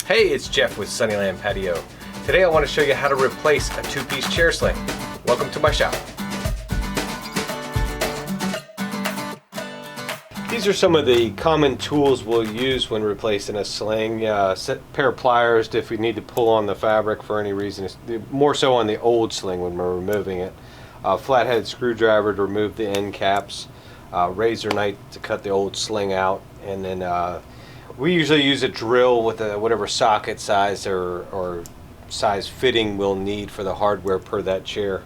Hey, it's Jeff with Sunnyland Patio. Today I want to show you how to replace a two-piece chair sling. Welcome to my shop. These are some of the common tools we'll use when replacing a sling. Pair of pliers if we need to pull on the fabric for any reason. It's more so on the old sling when we're removing it. Flathead screwdriver to remove the end caps. Razor knife to cut the old sling out, and then we usually use a drill with whatever socket size or size fitting we'll need for the hardware per that chair,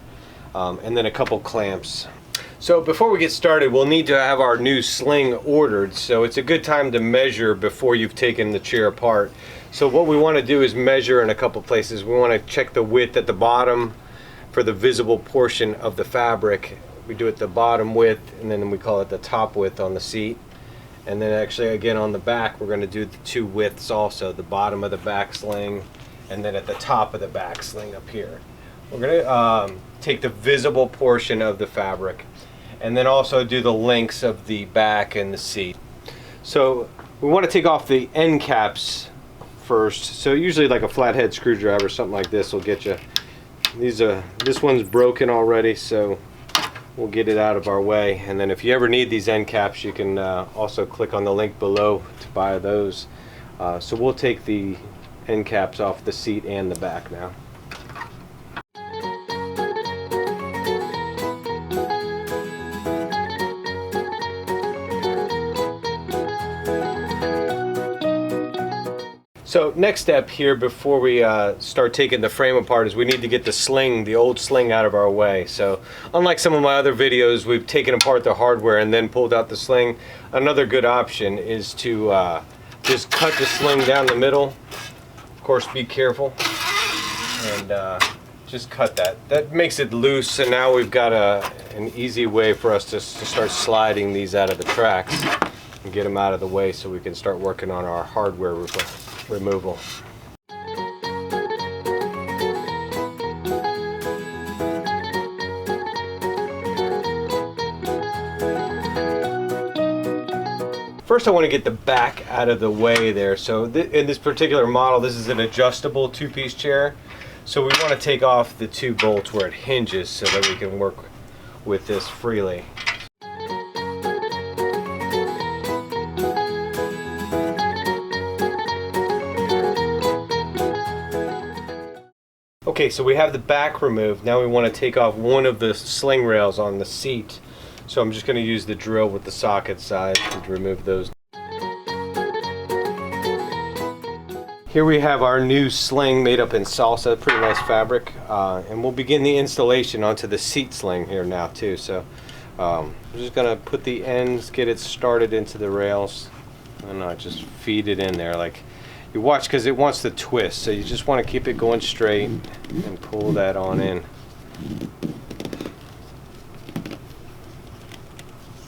and then a couple clamps. So before we get started, we'll need to have our new sling ordered, so it's a good time to measure before you've taken the chair apart. So what we want to do is measure in a couple places. We want to check the width at the bottom for the visible portion of the fabric. We do it the bottom width, and then we call it the top width on the seat. And then actually again on the back we're going to do the two widths also, the bottom of the back sling and then at the top of the back sling up here. We're going to take the visible portion of the fabric and then also do the lengths of the back and the seat. So we want to take off the end caps first. So usually like a flathead screwdriver, something like this will get you. This one's broken already, so we'll get it out of our way. And then if you ever need these end caps, you can also click on the link below to buy those. So we'll take the end caps off the seat and the back now. So next step here before we start taking the frame apart is we need to get the sling, the old sling, out of our way. So unlike some of my other videos, we've taken apart the hardware and then pulled out the sling. Another good option is to just cut the sling down the middle. Of course, be careful, and just cut that. That makes it loose, and now we've got an easy way for us to start sliding these out of the tracks and get them out of the way so we can start working on our hardware removal. First I want to get the back out of the way there. So in this particular model, this is an adjustable two-piece chair. So we want to take off the two bolts where it hinges so that we can work with this freely. Okay, so we have the back removed. Now we want to take off one of the sling rails on the seat. So I'm just going to use the drill with the socket size to remove those. Here we have our new sling made up in salsa, pretty nice fabric. And we'll begin the installation onto the seat sling here now too. So I'm just going to put the ends, get it started into the rails, and just feed it in there. Like, you watch, because it wants to twist, so you just want to keep it going straight and pull that on in.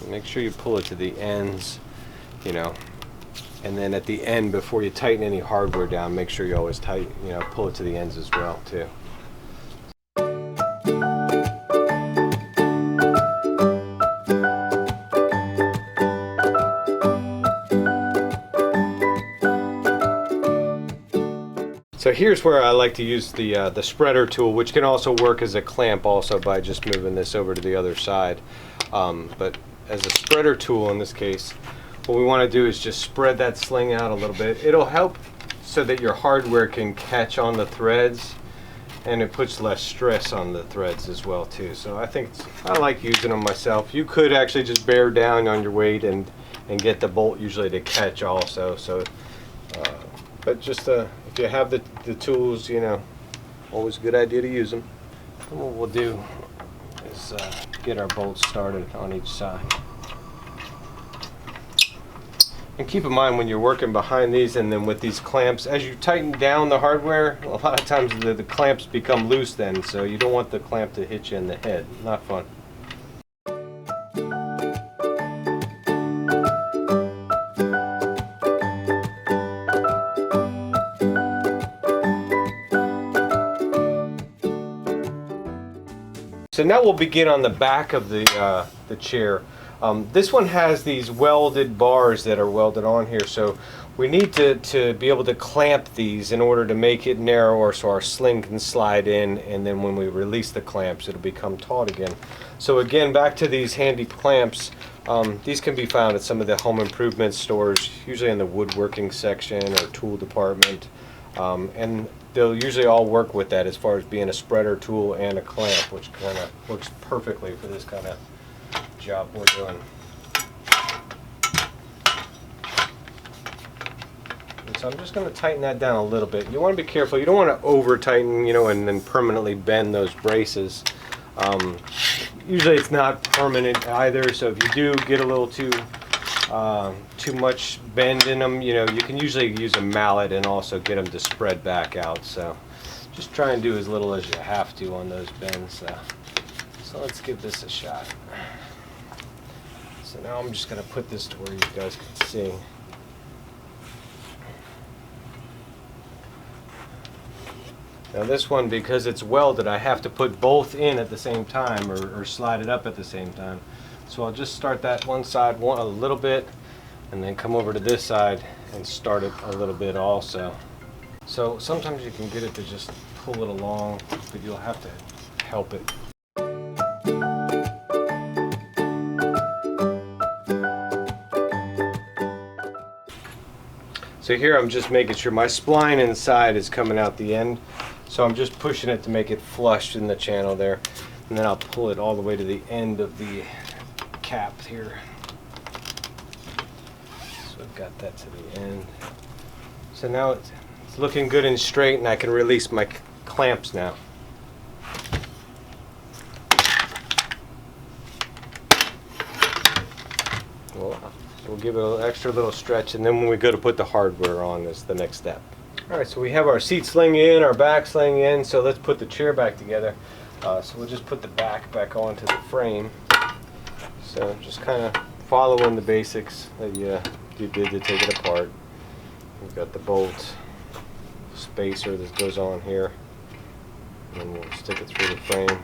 Make sure you pull it to the ends, and then at the end, before you tighten any hardware down, make sure you always pull it to the ends as well too. So here's where I like to use the spreader tool, which can also work as a clamp also by just moving this over to the other side. But as a spreader tool in this case, what we want to do is just spread that sling out a little bit. It'll help so that your hardware can catch on the threads, and it puts less stress on the threads as well too. So I like using them myself. You could actually just bear down on your weight and get the bolt usually to catch also. So, but just if you have the tools, always a good idea to use them. And what we'll do is get our bolts started on each side. And keep in mind when you're working behind these and then with these clamps, as you tighten down the hardware, a lot of times the clamps become loose then, so you don't want the clamp to hit you in the head. Not fun. So now we'll begin on the back of the chair. This one has these welded bars that are welded on here, so we need to be able to clamp these in order to make it narrower so our sling can slide in, and then when we release the clamps it'll become taut again. So again, back to these handy clamps. These can be found at some of the home improvement stores, usually in the woodworking section or tool department, and they'll usually all work with that as far as being a spreader tool and a clamp, which kind of works perfectly for this kind of job we're doing. And so I'm just going to tighten that down a little bit. You want to be careful. You don't want to over tighten, you know, and then permanently bend those braces. Usually it's not permanent either, so if you do get a little too much bend in them, you know, you can usually use a mallet and also get them to spread back out. So just try and do as little as you have to on those bends. So let's give this a shot. So now I'm just going to put this to where you guys can see. Now this one, because it's welded, I have to put both in at the same time, or slide it up at the same time. So I'll just start that one side a little bit, and then come over to this side and start it a little bit also. So sometimes you can get it to just pull it along, but you'll have to help it. So here I'm just making sure my spline inside is coming out the end. So I'm just pushing it to make it flush in the channel there. And then I'll pull it all the way to the end of the cap here. So I've got that to the end. So now it's looking good and straight, and I can release my clamps now. We'll give it an extra little stretch, and then when we go to put the hardware on is the next step. Alright, so we have our seat sling in, our back sling in, so let's put the chair back together. So we'll just put the back onto the frame. So just kind of following the basics that you did to take it apart. We've got the bolt spacer that goes on here, and we'll stick it through the frame.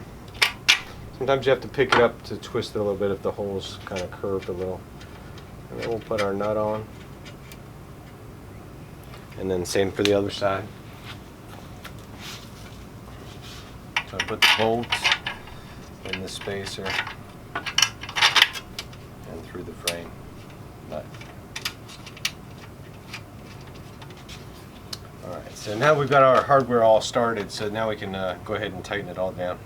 Sometimes you have to pick it up to twist it a little bit if the hole's kind of curved a little. And then we'll put our nut on. And then same for the other side. So I put the bolt in the spacer and through the frame nut. Alright, so now we've got our hardware all started, so now we can go ahead and tighten it all down.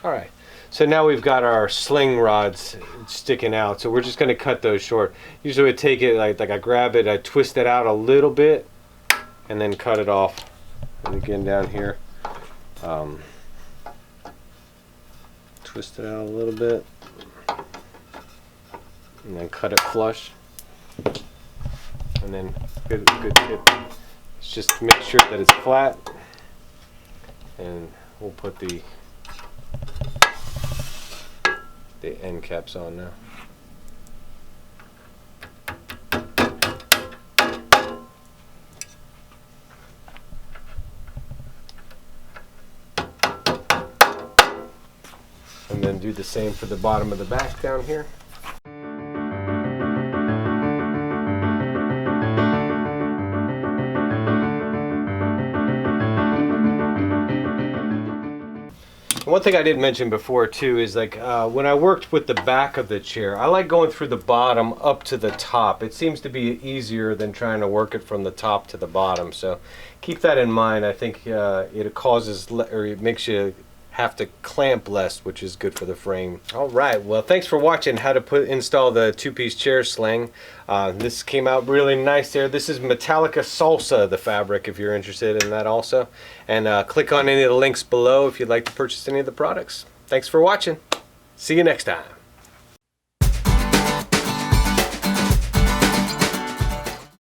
Alright, so now we've got our sling rods sticking out, so we're just going to cut those short. Usually I take it like I grab it, I twist it out a little bit, and then cut it off. And again down here, twist it out a little bit, and then cut it flush. And then good tip is just to make sure that it's flat, and we'll put the end caps on now. And then do the same for the bottom of the back down here. One thing I didn't mention before too is like when I worked with the back of the chair, I like going through the bottom up to the top. It seems to be easier than trying to work it from the top to the bottom. So keep that in mind. I think it causes, or it makes you have to clamp less, which is good for the frame. All right, well, thanks for watching how to install the two-piece chair sling. This came out really nice there. This is Metallica Salsa, the fabric, if you're interested in that also. And click on any of the links below if you'd like to purchase any of the products. Thanks for watching. See you next time.